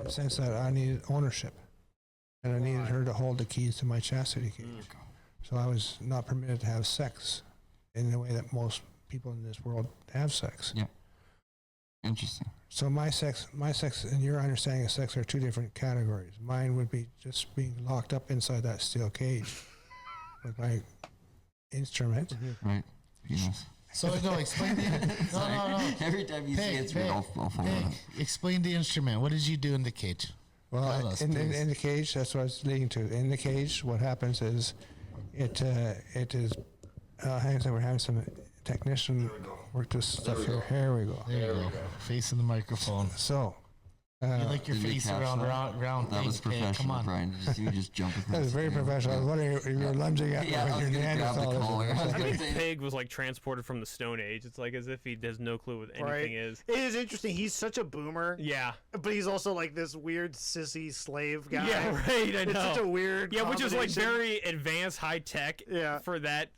the sense that I needed ownership, and I needed her to hold the keys to my chastity cage. So I was not permitted to have sex in the way that most people in this world have sex. Yeah. Interesting. So my sex and your understanding of sex are two different categories. Mine would be just being locked up inside that steel cage with my instrument. Right. Yes. So no, explain the no. Every time you say it's weird, I'll follow it up. Explain the instrument. What did you do in the cage? Well, in the cage, that's what I was leading to. In the cage, what happens is it is. Hang on, we're having some technician work this stuff here. Here we go. There you go. Facing the microphone. So. You like your face around that things. Was professional, come on. Brian. You just jump across. That was very professional. I was wondering if you were lunging at me with your Neanderthal. I think Pig was like transported from the Stone Age. It's like as if he has no clue what anything is. It is interesting. He's such a boomer. Yeah. But he's also like this weird sissy slave guy. Yeah, right. I know. It's such a weird which is like very advanced, high tech for that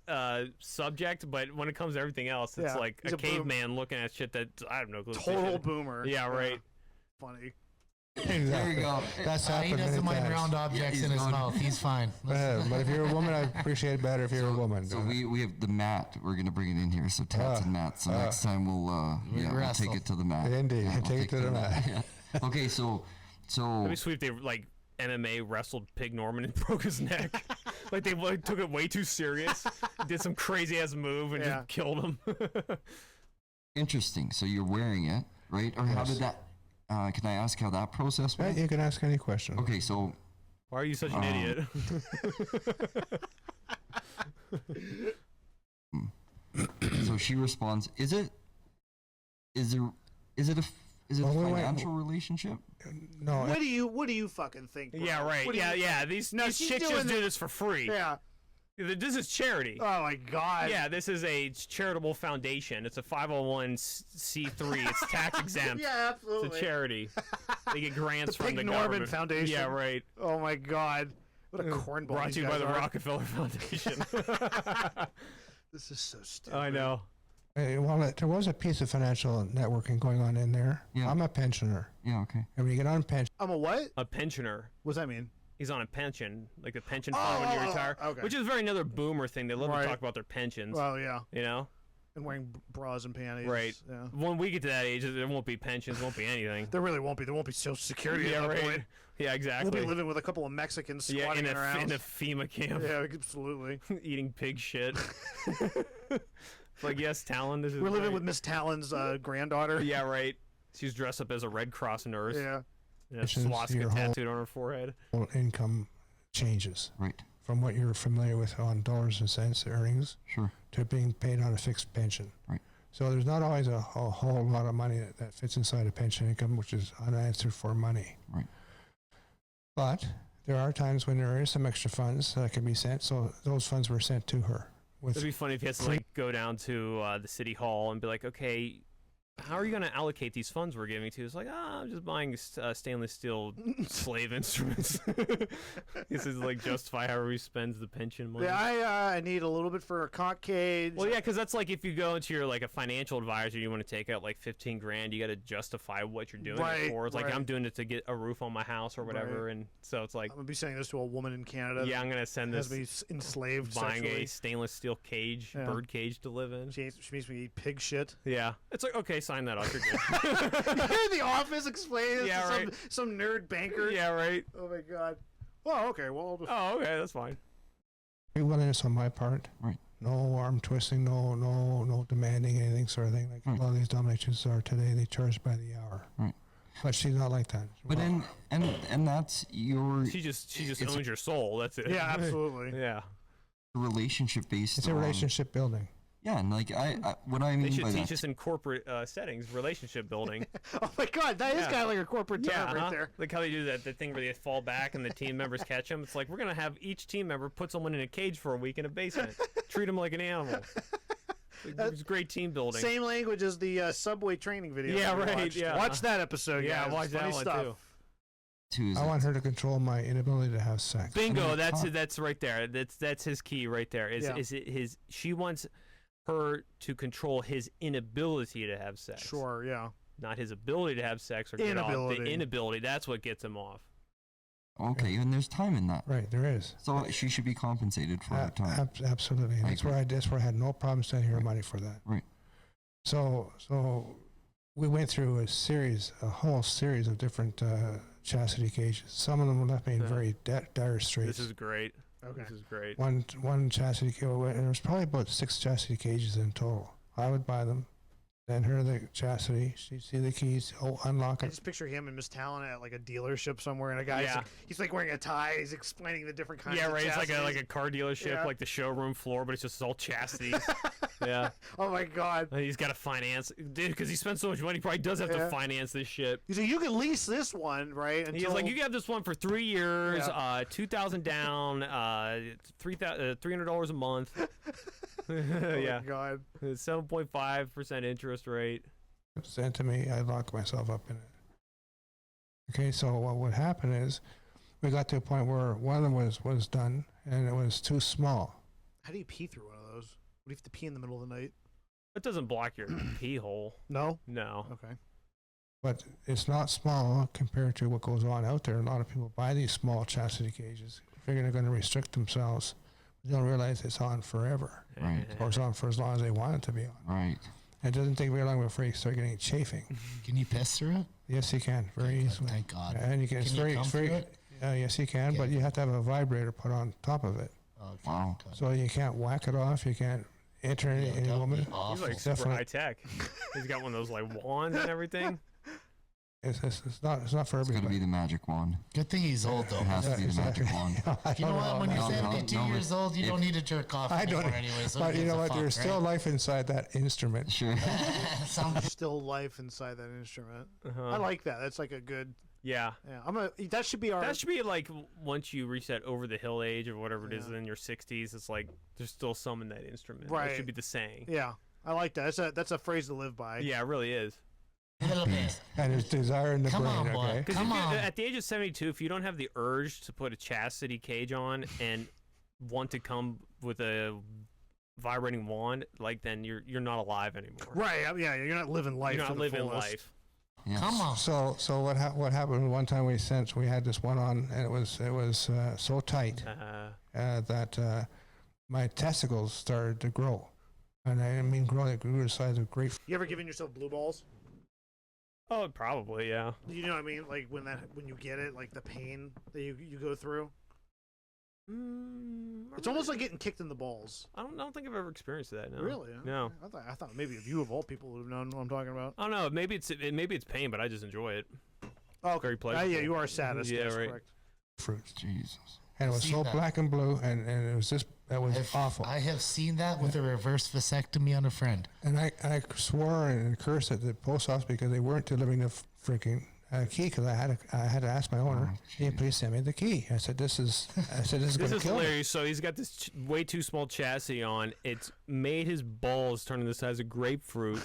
subject. But when it comes to everything else, it's like a caveman looking at shit that I have no clue. Total boomer. Yeah, right. Funny. Exactly. There you go. That's he doesn't mind round objects in his mouth. He's fine. But if you're a woman, I appreciate it better if you're a woman. So we have the mat. We're gonna bring it in here. So Tats and Matt. So next time we'll take it to the mat. Indeed, take it to the mat. Yeah. Okay, so it'd be sweet if they like MMA wrestled Pig Norman and broke his neck. Like they took it way too serious, did some crazy ass move and just killed him. Interesting. So you're wearing it, right? Or how did that? Can I ask how that process went? Yeah, you can ask any question. Okay, so why are you such an idiot? So she responds, Is it a financial relationship? No. What do you fucking think, bro? Yeah, right. Yeah. These chicks just do this for free. Yeah. This is charity. Oh my god. Yeah, this is a charitable foundation. It's a 501c3. It's tax exempt. Yeah, absolutely. It's a charity. They get grants the from the Pig Norman government. Foundation. Yeah, right. Oh my god. What a cornball. Brought to you by the Rockefeller Foundation. This is so stupid. I know. Well, there was a piece of financial networking going on in there. Yeah. I'm a pensioner. Yeah, okay. And when you get on pension... I'm a what? A pensioner. What does that mean? He's on a pension, like a pension fund when you retire, which is very another boomer thing. They love to talk about their pensions. Well, yeah. You know? And wearing bras and panties. Right. Yeah. When we get to that age, there won't be pensions, won't be anything. There really won't be. There won't be Social Security at that point. Yeah, exactly. We'll be living with a couple of Mexicans squatting around. In a FEMA camp. Yeah, absolutely. Eating pig shit. Like, yes, Talon. This is We're living with Miss Talon's granddaughter. Yeah, right. She's dressed up as a Red Cross nurse. Yeah. And a swastika tattooed on her forehead. Income changes. Right. From what you're familiar with on dollars and cents earnings to being paid on a fixed pension. Right. So there's not always a whole lot of money that fits inside a pension income, which is unanswered for money. Right. But there are times when there is some extra funds that can be sent, so those funds were sent to her. It'd be funny if you had to like go down to the city hall and be like, okay, how are you going to allocate these funds we're giving to? It's like, I'm just buying stainless steel slave instruments. This is like justify however he spends the pension money. Yeah, I need a little bit for a cock cage. Well, yeah, because that's like if you go into your like a financial advisor, you want to take out like $15,000, you got to justify what you're doing it for. It's like I'm doing it to get a roof on my house or whatever, and so it's like I'm gonna be sending this to a woman in Canada. Yeah, I'm gonna send this. Has me enslaved. Buying sexually. a stainless steel cage, bird cage to live in. She makes me eat pig shit. Yeah, it's like okay. Sign that off. You're good. The Office explains to some nerd banker. Yeah, right. Oh my god. Well, okay. Well, I'll just... Oh, okay. That's fine. Willingness on my part. Right. No arm twisting. No demanding anything sort of thing. Like a lot of these dominations are today. They charge by the hour. Right. But she's not like that. But and that's your. She just owns your soul. That's it. Yeah, absolutely. Yeah. Relationship based. It's a relationship building. Yeah, and like what I mean they should by teach that, us in corporate settings, relationship building. Oh my god, that is kind of like a corporate term right there. Like how they do that, the thing where they fall back and the team members catch them. It's like we're gonna have each team member put someone in a cage for a week in a basement, treat them like an animal. It's great team building. Same language as the Subway training video. Yeah, right. Yeah, watch that episode. Yeah, guys. watch that one too. I want her to control my inability to have sex. Bingo, that's right there. That's his key right there. Is it she wants her to control his inability to have sex. Sure, yeah. not his ability to have sex or get off. The inability. That's what gets him off. Okay, and there's time in that. Right, there is. So she should be compensated for her time. Absolutely. That's where I had no problem sending her money for that. Right. So we went through a whole series of different chastity cages. Some of them left me in very dire straits. This is great. Okay. This is great. One chastity cage, and there was probably about 6 chastity cages in total. I would buy them, send her the chastity. She'd see the keys, unlock I it. just picture him and Miss Talon at like a dealership somewhere, and a guy he's like wearing a tie. He's explaining the different kinds. Yeah, of right. It's chastities. like a car dealership, like the showroom floor, but it's just all chastity. Yeah. Oh my god. And he's got to finance, dude, because he spends so much money. He probably does have to finance this shit. He's like, you can lease this one, right? He's like, you can have this one for 3 years, $2,000 down, $300 a month. Oh yeah. my god. 7.5% interest rate. Sent to me, I locked myself up in it. Okay, so what would happen is we got to a point where one of them was done, and it was too small. How do you pee through one of those? What do you have to pee in the middle of the night? It doesn't block your pee hole. No? No. Okay. But it's not small compared to what goes on out there. A lot of people buy these small chastity cages, figuring they're going to restrict themselves. They don't realize it's on forever. Right. Or it's on for as long as they want it to be on. Right. It doesn't take very long before you start getting chafing. Can you piss through it? Yes, you can, very easily. Thank God. And you can. It's Can you very, come it's very. through it? Yes, you can, but you have to have a vibrator put on top of it, Okay. Wow. God. so you can't whack it off. You can't enter any That'd be woman. He's awful. like super Definitely. high tech. He's got one of those like wands and everything. It's not for It's got to everybody. be the magic wand. Good thing he's old, though. It has to be the Exactly. magic wand. You know what? When you're No, 72 no, years old, you don't need to jerk off I anymore don't. anyway. So But who you know gives a what? fuck, There's still right? life inside that instrument. Sure. Some Still life inside that instrument. Uh-huh. I like that. That's like a good. Yeah. Yeah. That should be our. That should be like once you reach that over the hill age or whatever it is in your 60s, it's like there's still some in that instrument. Right. That should be the saying. Yeah. I like that. That's a phrase to live by. Yeah, it really is. little bit. And there's desire in the Come brain. on, boy. Okay. Because Come on. at the age of 72, if you don't have the urge to put a chastity cage on and want to come with a vibrating wand, like then you're not alive anymore. Right. Yeah. You're not living life. You're to not the living fullest. life. Yes. Come on. So what happened one time we had this one on, and it was so tight that my testicles started to grow, and I didn't mean grow; they grew the size of grape. You ever given yourself blue balls? Oh, probably, yeah. You know what I mean? Like when you get it, like the pain that you go through. It's almost like getting kicked in the balls. I don't think I've ever experienced that. No. Really? No. I thought maybe if you of all people would have known what I'm talking about. I don't know. Maybe it's pain, but I just enjoy it. Oh, Very pleasurable. yeah, you are a sadist. Yeah, yes, right. Correct. fruits, Jesus. and it was See so that. black and blue, and it was just that was awful. I have seen that with a reverse vasectomy on a friend. And I swore and cursed at the post office because they weren't delivering the freaking key. Because I had to ask my owner, "Can you please send me the key?" I said, "This is This going to is kill me." hilarious. So he's got this way too small chassis on. It's made his balls turn the size of grapefruit,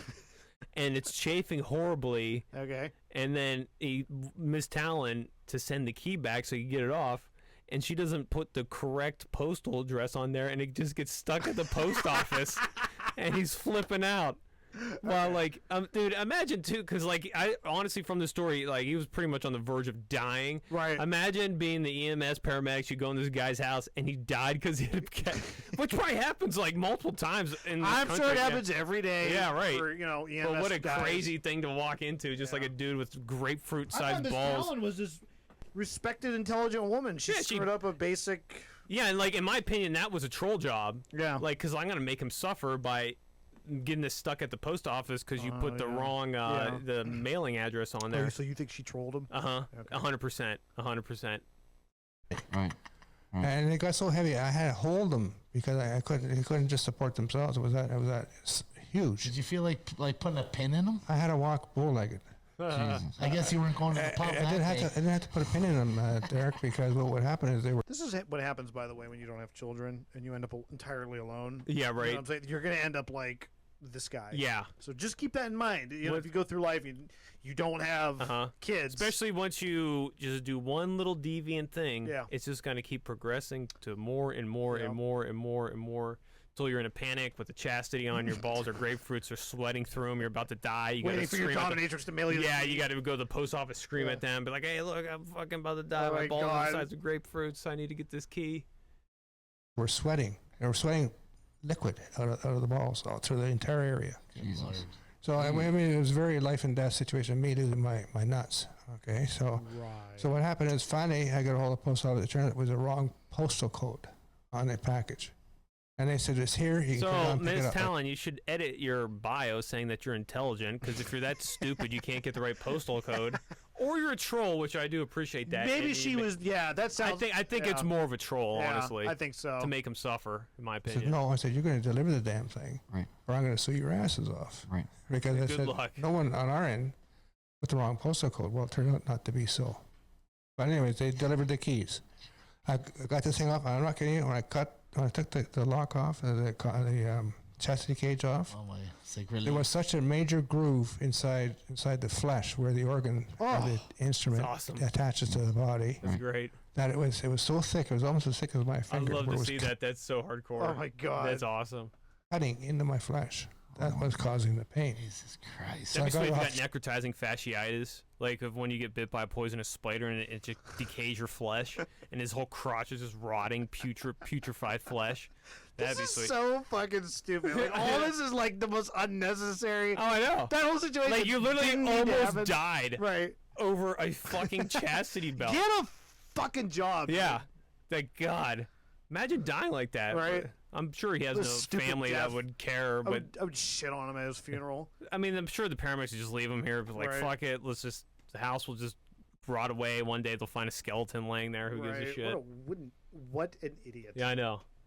and it's chafing horribly. Okay. And then Miss Talon to send the key back so you get it off, and she doesn't put the correct postal address on there, and it just gets stuck at the post office, and he's flipping out. Well, like, dude, imagine too, because like, I honestly from the story, like, he was pretty much on the verge of dying. Right. Imagine being the EMS paramedics. You go in this guy's house and he died because he had which probably happens like multiple times in this I'm country. sure it happens every day. Yeah, right. For, EMS But what a guys. crazy thing to walk into, just like a dude with grapefruit I thought sized Miss balls. Talon was this respected, intelligent woman. She Yeah, she- screwed up a basic. Yeah, and like in my opinion, that was a troll job. Yeah. Like, because I'm gonna make him suffer by getting this stuck at the post office because you put the yeah. wrong Yeah. the mailing address on Oh, there. so you think she trolled him? 100%, 100%. Right. And it got so heavy, I had to hold them because I couldn't. They couldn't just support themselves. It was that huge. Did you feel like putting a pin in them? I had to walk bow-legged. Jesus. I guess you weren't going to the I pub that didn't have day. to. I didn't have to put a pin in them, Derek, because what would happen is they were. This is what happens, by the way, when you don't have children and you end up entirely alone. Yeah, You know right. what I'm saying? You're going to end up like this guy. Yeah. So just keep that in mind. You know, if you go through life, you don't have kids. Especially once you just do one little deviant thing, Yeah. it's just going to keep progressing to more and more and more and more and more until you're in a panic with the chastity on. Your balls are grapefruits are sweating through them. You're about to die. You Waiting gotta for your scream at them. dominatrix to mail you. Yeah, you got to go to the post office, scream at them, be like, "Hey, look, I'm fucking about to die. Oh my my balls are God. the size of grapefruits. I need to get this key." We're sweating. And we're sweating liquid out of the balls all through the entire area. Jesus. So I mean, it was a very life and death situation. Me losing my nuts. Okay, so what happened is finally I got a hold of the post office. It turned out it was a wrong postal code on the package, and they said it's here. You can come down So, and pick it Ms. up. Talon, you should edit your bio saying that you're intelligent, because if you're that stupid, you can't get the right postal code, or you're a troll, which I do appreciate that. Maybe and she you was. Yeah, that sounds. I think it's yeah. more of a troll, Yeah, honestly, I think so. to make him suffer, in my I said, opinion. no, I said, you're going to deliver the damn thing, Right. or I'm going to sue your asses off. Right. Because I Good said, luck. no one on our end with the wrong postal code. Well, it turned out not to be so. But anyways, they delivered the keys. I got this thing off. I'm not kidding you. When I took the lock off, the chastity cage off, Oh my, it's like really. there was such a major groove inside the flesh where the organ or the instrument That's awesome. attaches to the body That's great. that it was so thick. It was almost as thick as my I'd finger. love where it to was see that. That's so hardcore. Oh my God. That's awesome. cutting into my flesh. That was causing the pain. Jesus Christ. So I That'd be sweet got if you got necrotizing fasciitis, like of when you get bit by a poisonous spider and it just decays your flesh, and his whole crotch is just rotting, putrefied flesh. That'd be This is sweet. so fucking stupid. Like, all this is like the most unnecessary. Oh, I know. That whole situation. Like you literally didn't need to almost happen. died Right. over a fucking chastity belt. Get a fucking job. Yeah. Thank God. Imagine dying like that. Right. I'm sure he has The no stupid family death. that would care, I but would shit on him at his funeral. I mean, I'm sure the paramedics would just leave him here, but like, Right. fuck it, the house will just rot away. One day they'll find a skeleton laying there. Who gives a shit? What an idiot. Yeah, I know.